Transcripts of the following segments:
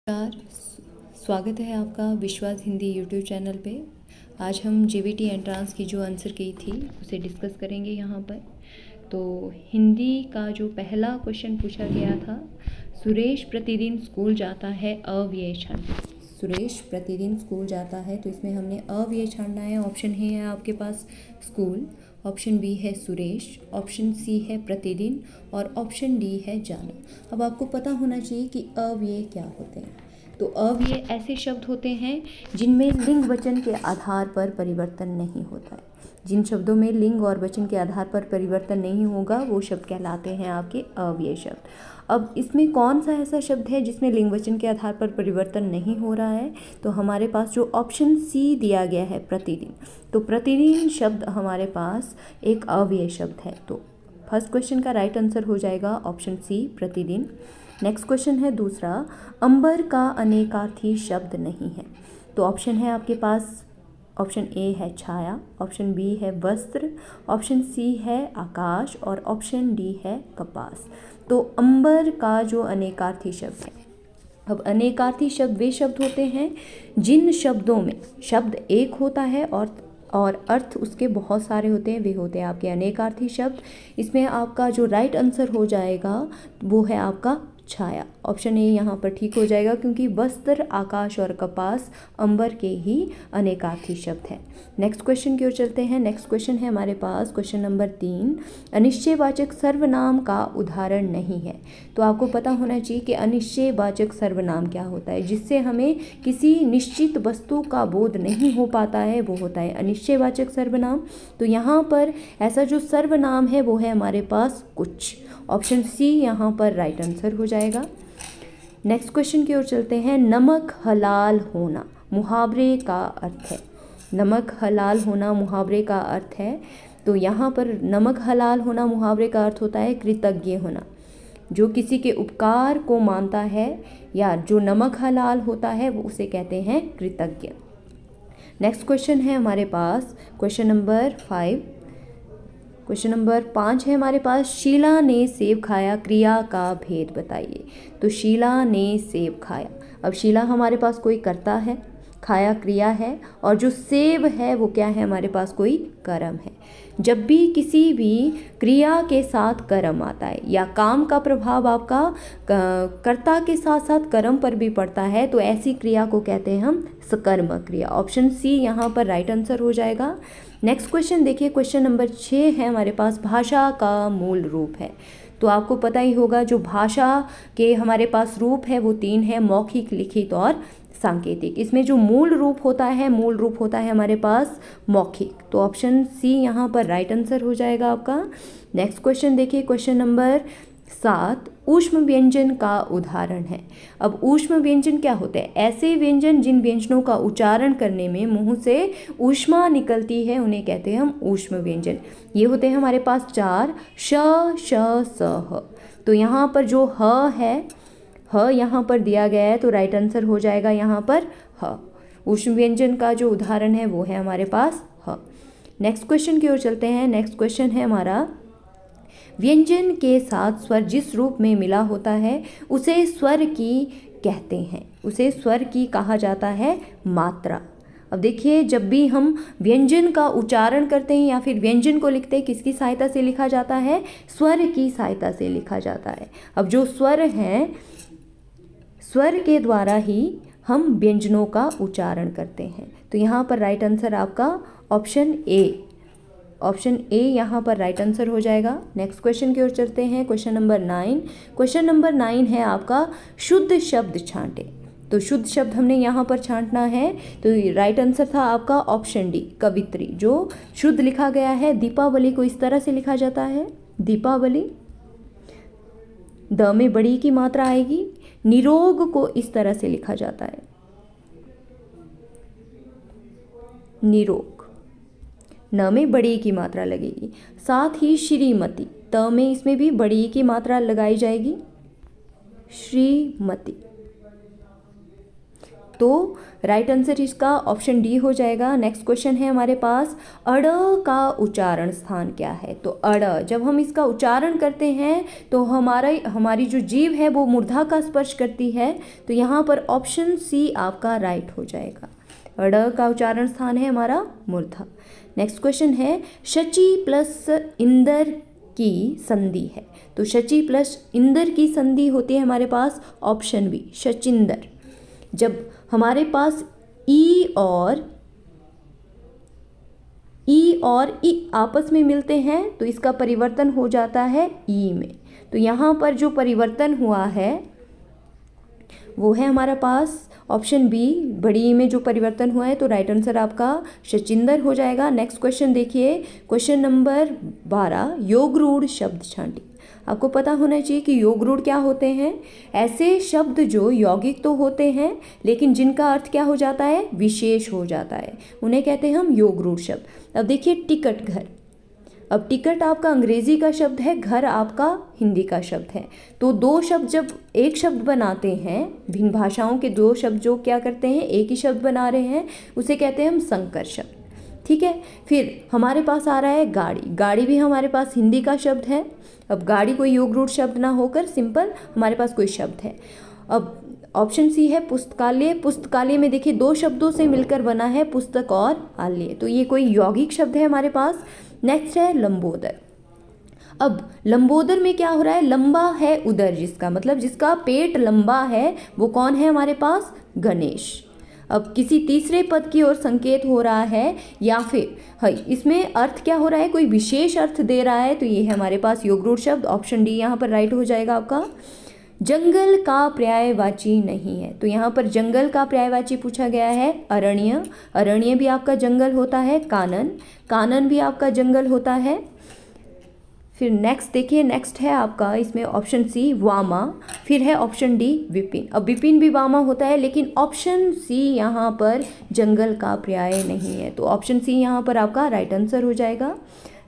नमस्कार। स्वागत है आपका विश्वास हिंदी यूट्यूब चैनल पे। आज हम जेवीटी एंट्रांस की जो आंसर की थी उसे डिस्कस करेंगे यहाँ पर। तो हिंदी का जो पहला क्वेश्चन पूछा गया था, सुरेश प्रतिदिन स्कूल जाता है अव्यय क्षण। सुरेश प्रतिदिन स्कूल जाता है, तो इसमें हमने अव्यय छांटना है। ऑप्शन है आपके पास स्कूल, ऑप्शन बी है सुरेश, ऑप्शन सी है प्रतिदिन और ऑप्शन डी है जाना। अब आपको पता होना चाहिए कि अव्यय क्या होते हैं। तो अव्यय ऐसे शब्द होते हैं जिनमें लिंग वचन के आधार पर परिवर्तन नहीं होता है। जिन शब्दों में लिंग और वचन के आधार पर परिवर्तन नहीं होगा वो शब्द कहलाते हैं आपके अव्यय शब्द। अब इसमें कौन सा ऐसा शब्द है जिसमें लिंग वचन के आधार पर परिवर्तन नहीं हो रहा है? तो हमारे पास जो ऑप्शन सी दिया गया है प्रतिदिन, तो प्रतिदिन शब्द हमारे पास एक अव्यय शब्द है। तो फर्स्ट क्वेश्चन का राइट आंसर हो जाएगा ऑप्शन सी प्रतिदिन। नेक्स्ट क्वेश्चन है दूसरा, अंबर का अनेकार्थी शब्द नहीं है। तो ऑप्शन है आपके पास, ऑप्शन ए है छाया, ऑप्शन बी है वस्त्र, ऑप्शन सी है आकाश और ऑप्शन डी है कपास। तो अंबर का जो अनेकार्थी शब्द है, अब अनेकार्थी शब्द वे शब्द होते हैं जिन शब्दों में शब्द एक होता है और अर्थ उसके बहुत सारे होते हैं, वे होते हैं आपके अनेकार्थी शब्द। इसमें आपका जो राइट आंसर हो जाएगा वो है आपका छाया। ऑप्शन ए यहाँ पर ठीक हो जाएगा, क्योंकि वस्त्र, आकाश और कपास अंबर के ही अनेकार्थी शब्द हैं। नेक्स्ट क्वेश्चन की ओर चलते हैं। नेक्स्ट क्वेश्चन है हमारे पास क्वेश्चन नंबर 3, अनिश्चयवाचक सर्वनाम का उदाहरण नहीं है। तो आपको पता होना चाहिए कि अनिश्चयवाचक सर्वनाम क्या होता है। जिससे हमें किसी निश्चित वस्तु का बोध नहीं हो पाता है वो होता है अनिश्चयवाचक सर्वनाम। तो यहाँ पर ऐसा जो सर्वनाम है वो है हमारे पास कुछ। ऑप्शन सी यहाँ पर राइट आंसर हो जाएगा। नेक्स्ट क्वेश्चन की ओर चलते हैं। नमक हलाल होना मुहावरे का अर्थ है। नमक हलाल होना मुहावरे का अर्थ है। तो यहाँ पर नमक हलाल होना मुहावरे का अर्थ होता है कृतज्ञ होना। जो किसी के उपकार को मानता है या जो नमक हलाल होता है वो उसे कहते हैं कृतज्ञ। नेक्स्ट क्वेश्चन है हमारे पास क्वेश्चन नंबर 5। क्वेश्चन नंबर 5 है हमारे पास, शीला ने सेब खाया, क्रिया का भेद बताइए। तो शीला ने सेब खाया, अब शीला हमारे पास कोई कर्ता है, खाया क्रिया है और जो सेब है वो क्या है हमारे पास कोई कर्म है। जब भी किसी भी क्रिया के साथ कर्म आता है या काम का प्रभाव आपका कर्ता के साथ साथ कर्म पर भी पड़ता है तो ऐसी क्रिया को कहते हैं हम सकर्म क्रिया। ऑप्शन सी यहाँ पर राइट आंसर हो जाएगा। नेक्स्ट क्वेश्चन देखिए, क्वेश्चन नंबर 6 है हमारे पास, भाषा का मूल रूप है। तो आपको पता ही होगा जो भाषा के हमारे पास रूप है वो 3 है, मौखिक, लिखित और सांकेतिक। इसमें जो मूल रूप होता है हमारे पास मौखिक। तो ऑप्शन सी यहाँ पर राइट आंसर हो जाएगा आपका। नेक्स्ट क्वेश्चन देखिए, क्वेश्चन नंबर 7, ऊष्म व्यंजन का उदाहरण है। अब ऊष्म व्यंजन क्या होते हैं? ऐसे व्यंजन जिन व्यंजनों का उच्चारण करने में मुंह से ऊष्मा निकलती है उन्हें कहते हैं हम ऊष्म व्यंजन। ये होते हैं हमारे पास 4, श, श, स, ह। तो यहाँ पर जो ह है, ह यहाँ पर दिया गया है तो राइट आंसर हो जाएगा यहाँ पर ह। ऊष्म व्यंजन का जो उदाहरण है वो है हमारे पास ह। नेक्स्ट क्वेश्चन की ओर चलते हैं। नेक्स्ट क्वेश्चन है हमारा, व्यंजन के साथ स्वर जिस रूप में मिला होता है उसे स्वर की कहते हैं, उसे स्वर की कहा जाता है मात्रा। अब देखिए, जब भी हम व्यंजन का उच्चारण करते हैं या फिर व्यंजन को लिखते हैं, किसकी सहायता से लिखा जाता है? स्वर की सहायता से लिखा जाता है। अब जो स्वर हैं, स्वर के द्वारा ही हम व्यंजनों का उच्चारण करते हैं। तो यहाँ पर राइट आंसर आपका ऑप्शन ए, ऑप्शन ए यहाँ पर राइट आंसर हो जाएगा। नेक्स्ट क्वेश्चन की ओर चलते हैं। क्वेश्चन नंबर 9, क्वेश्चन नंबर 9 है आपका, शुद्ध शब्द छांटे। तो शुद्ध शब्द हमने यहाँ पर छांटना है। तो राइट आंसर था आपका ऑप्शन डी, कवित्री। जो शुद्ध लिखा गया है, दीपावली को इस तरह से लिखा जाता है, दीपावली, द में बड़ी की मात्रा आएगी। निरोग को इस तरह से लिखा जाता है, निरोग, न में बड़ी की मात्रा लगेगी। साथ ही श्रीमती, त में इसमें भी बड़ी की मात्रा लगाई जाएगी, श्रीमती। तो राइट आंसर इसका ऑप्शन डी हो जाएगा। नेक्स्ट क्वेश्चन है हमारे पास, अड़ का उच्चारण स्थान क्या है? तो अड़, जब हम इसका उच्चारण करते हैं तो हमारी जो जीभ है वो मूर्धा का स्पर्श करती है, तो यहाँ पर ऑप्शन सी आपका राइट हो जाएगा। अड़ का उच्चारण स्थान है हमारा मूर्धा। नेक्स्ट क्वेश्चन है, शची प्लस इंदर की संधि है। तो शची प्लस इंदर की संधि होती है हमारे पास ऑप्शन बी, शचिंदर। जब हमारे पास ई और ई आपस में मिलते हैं तो इसका परिवर्तन हो जाता है ई में। तो यहाँ पर जो परिवर्तन हुआ है वो है हमारा पास ऑप्शन बी, बड़ी ई में जो परिवर्तन हुआ है, तो राइट आंसर आपका शचिंदर हो जाएगा। नेक्स्ट क्वेश्चन देखिए, क्वेश्चन नंबर 12, योगरूढ़ शब्द छांटी। आपको पता होना चाहिए कि योगरूढ़ क्या होते हैं। ऐसे शब्द जो यौगिक तो होते हैं लेकिन जिनका अर्थ क्या हो जाता है, विशेष हो जाता है, उन्हें कहते हैं हम योगरूढ़ शब्द। अब देखिए टिकट, घर। अब टिकट आपका अंग्रेजी का शब्द है, घर आपका हिंदी का शब्द है। तो दो शब्द जब एक शब्द बनाते हैं, भिन्न भाषाओं के दो शब्द जो क्या करते हैं, एक ही शब्द बना रहे हैं, उसे कहते हैं हम संकर शब्द। ठीक है, फिर हमारे पास आ रहा है गाड़ी। गाड़ी भी हमारे पास हिंदी का शब्द है। अब गाड़ी कोई योगरूढ़ शब्द ना होकर सिंपल हमारे पास कोई शब्द है। अब ऑप्शन सी है पुस्तकालय। पुस्तकालय में देखिए दो शब्दों से मिलकर बना है, पुस्तक और आलय, तो ये कोई यौगिक शब्द है हमारे पास। नेक्स्ट है लंबोदर। अब लंबोदर में क्या हो रहा है, लंबा है उदर, जिसका मतलब जिसका पेट लंबा है वो कौन है हमारे पास, गणेश। अब किसी तीसरे पद की ओर संकेत हो रहा है या फिर इसमें अर्थ क्या हो रहा है, कोई विशेष अर्थ दे रहा है, तो ये है हमारे पास योगरूढ़ शब्द। ऑप्शन डी यहाँ पर राइट हो जाएगा आपका। जंगल का पर्यायवाची नहीं है, तो यहाँ पर जंगल का पर्यायवाची पूछा गया है अरण्य। अरण्य भी आपका जंगल होता है। कानन, कानन भी आपका जंगल होता है। फिर नेक्स्ट देखिए, नेक्स्ट है आपका इसमें ऑप्शन सी वामा, फिर है ऑप्शन डी विपिन। अब विपिन भी वामा होता है लेकिन ऑप्शन सी यहाँ पर जंगल का पर्याय नहीं है, तो ऑप्शन सी यहाँ पर आपका राइट आंसर हो जाएगा।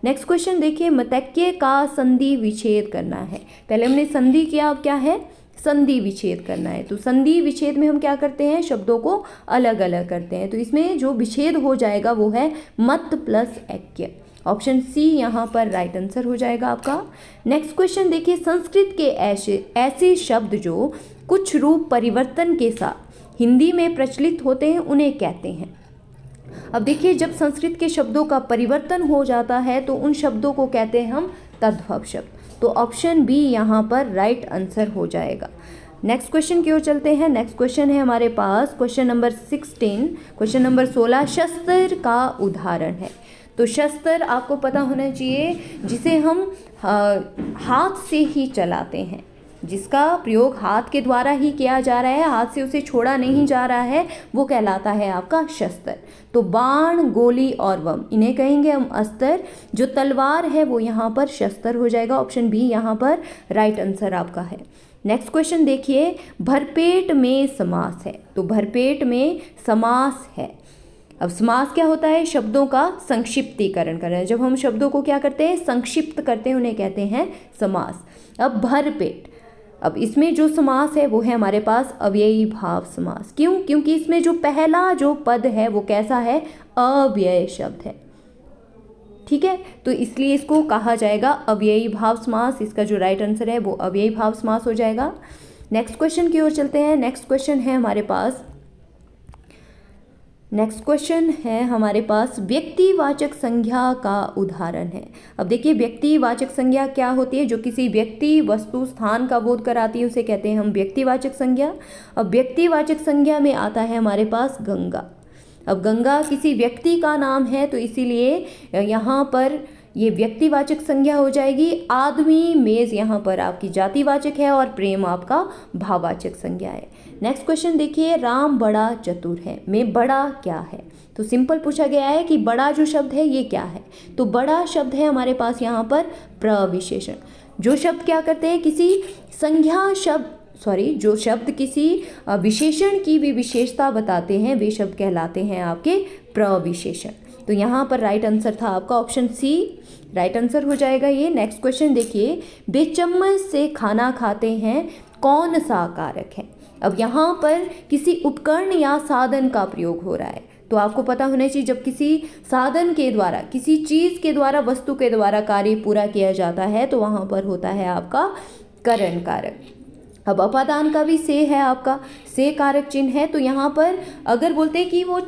नेक्स्ट क्वेश्चन देखिए, मतैक्य का संधि विच्छेद करना है। पहले हमने संधि किया, अब क्या है, संधि विच्छेद करना है। तो संधि विच्छेद में हम क्या करते हैं, शब्दों को अलग अलग करते हैं। तो इसमें जो विच्छेद हो जाएगा वो है मत प्लस ऐक्य। ऑप्शन सी यहाँ पर राइट आंसर हो जाएगा आपका। नेक्स्ट क्वेश्चन देखिए, संस्कृत के ऐसे शब्द जो कुछ रूप परिवर्तन के साथ हिंदी में प्रचलित होते हैं उन्हें कहते हैं। अब देखिए, जब संस्कृत के शब्दों का परिवर्तन हो जाता है तो उन शब्दों को कहते हैं हम तद्भव शब्द। तो ऑप्शन बी यहाँ पर राइट आंसर हो जाएगा। नेक्स्ट क्वेश्चन की ओर चलते हैं। नेक्स्ट क्वेश्चन है हमारे पास क्वेश्चन नंबर 16, क्वेश्चन नंबर 16, शस्त्र का उदाहरण है। तो शस्त्र आपको पता होना चाहिए जिसे हम हाथ से ही चलाते हैं, जिसका प्रयोग हाथ के द्वारा ही किया जा रहा है, हाथ से उसे छोड़ा नहीं जा रहा है, वो कहलाता है आपका शस्त्र। तो बाण, गोली और बम, इन्हें कहेंगे हम अस्त्र। जो तलवार है वो यहाँ पर शस्त्र हो जाएगा। ऑप्शन बी यहाँ पर राइट आंसर आपका है। नेक्स्ट क्वेश्चन देखिए, भरपेट में समास है। तो भरपेट में समास है। अब समास क्या होता है, शब्दों का संक्षिप्तीकरण करना है। जब हम शब्दों को क्या करते हैं, संक्षिप्त करते हैं, उन्हें कहते हैं समास। अब भरपेट, अब इसमें जो समास है वो है हमारे पास अव्ययी भाव समास। क्यों, क्योंकि इसमें जो पहला जो पद है वो कैसा है, अव्यय शब्द है। ठीक है, तो इसलिए इसको कहा जाएगा अव्ययी भाव समास। इसका जो राइट आंसर है वो अव्ययी भाव समास हो जाएगा। नेक्स्ट क्वेश्चन की ओर चलते हैं। नेक्स्ट क्वेश्चन है हमारे पास, नेक्स्ट क्वेश्चन है हमारे पास व्यक्तिवाचक संज्ञा का उदाहरण है। अब देखिए, व्यक्तिवाचक संज्ञा क्या होती है, जो किसी व्यक्ति, वस्तु, स्थान का बोध कराती है, उसे कहते हैं हम व्यक्तिवाचक संज्ञा। अब व्यक्तिवाचक संज्ञा में आता है हमारे पास गंगा। अब गंगा किसी व्यक्ति का नाम है तो इसीलिए यहाँ पर ये व्यक्तिवाचक संज्ञा हो जाएगी। आदमी, मेज यहाँ पर आपकी जातिवाचक है और प्रेम आपका भाववाचक संज्ञा है। नेक्स्ट क्वेश्चन देखिए, राम बड़ा चतुर है में बड़ा क्या है। तो सिंपल पूछा गया है कि बड़ा जो शब्द है ये क्या है। तो बड़ा शब्द है हमारे पास यहाँ पर प्रविशेषण। जो शब्द क्या करते हैं, किसी संज्ञा शब्द जो शब्द किसी विशेषण की भी विशेषता बताते हैं वे शब्द कहलाते हैं आपके प्रविशेषण। तो यहाँ पर राइट आंसर था आपका ऑप्शन सी, राइट आंसर हो जाएगा ये। नेक्स्ट क्वेश्चन देखिए, बेचम्मच से खाना खाते हैं कौन सा कारक है। अब यहाँ पर किसी उपकरण या साधन का प्रयोग हो रहा है, तो आपको पता होना चाहिए जब किसी साधन के द्वारा, किसी चीज़ के द्वारा, वस्तु के द्वारा कार्य पूरा किया जाता है तो वहाँ पर होता है आपका करण कारक। अब अपादान का भी से है, आपका से कारक चिन्ह है, तो यहाँ पर अगर बोलते हैं कि वो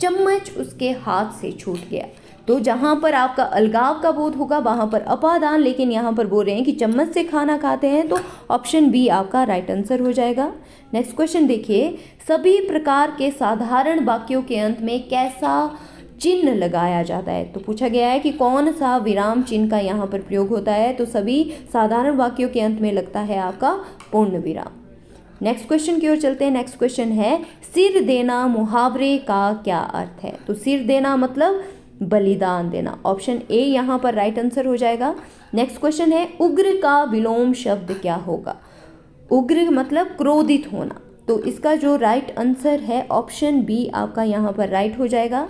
चम्मच उसके हाथ से छूट गया, तो जहाँ पर आपका अलगाव का बोध होगा वहाँ पर अपादान, लेकिन यहाँ पर बोल रहे हैं कि चम्मच से खाना खाते हैं, तो ऑप्शन बी आपका राइट आंसर हो जाएगा। नेक्स्ट क्वेश्चन देखिए, सभी प्रकार के साधारण वाक्यों के अंत में कैसा चिन्ह लगाया जाता है? तो पूछा गया है कि कौन सा विराम चिन्ह का यहाँ पर प्रयोग होता है, तो सभी साधारण वाक्यों के अंत में लगता है आपका पूर्ण विराम। नेक्स्ट क्वेश्चन की ओर चलते हैं। नेक्स्ट क्वेश्चन है, सिर देना मुहावरे का क्या अर्थ है? तो सिर देना मतलब बलिदान देना, ऑप्शन ए यहाँ पर राइट आंसर हो जाएगा। नेक्स्ट क्वेश्चन है, उग्र का विलोम शब्द क्या होगा? उग्र मतलब क्रोधित होना, तो इसका जो राइट आंसर है ऑप्शन बी आपका यहाँ पर राइट हो जाएगा।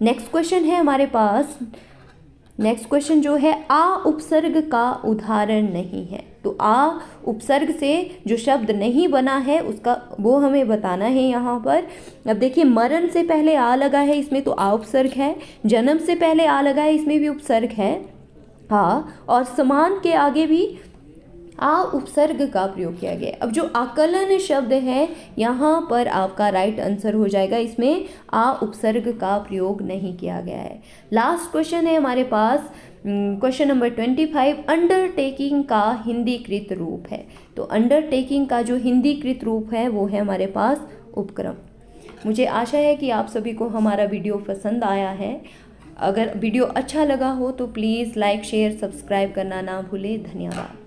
नेक्स्ट क्वेश्चन है हमारे पास, नेक्स्ट क्वेश्चन जो है, आ उपसर्ग का उदाहरण नहीं है, तो आ उपसर्ग से जो शब्द नहीं बना है उसका वो हमें बताना है यहाँ पर। अब देखिए, मरण से पहले आ लगा है, इसमें तो आ उपसर्ग है, जन्म से पहले आ लगा है, इसमें भी उपसर्ग है आ, और समान के आगे भी आ उपसर्ग का प्रयोग किया गया। अब जो आकलन शब्द है यहाँ पर आपका राइट आंसर हो जाएगा, इसमें आ उपसर्ग का प्रयोग नहीं किया गया है। लास्ट क्वेश्चन है हमारे पास, क्वेश्चन नंबर 25, अंडरटेकिंग का हिंदीकृत रूप है। तो अंडरटेकिंग का जो हिंदीकृत रूप है वो है हमारे पास उपक्रम। मुझे आशा है कि आप सभी को हमारा वीडियो पसंद आया है। अगर वीडियो अच्छा लगा हो तो प्लीज़ लाइक, शेयर, सब्सक्राइब करना ना भूलें। धन्यवाद।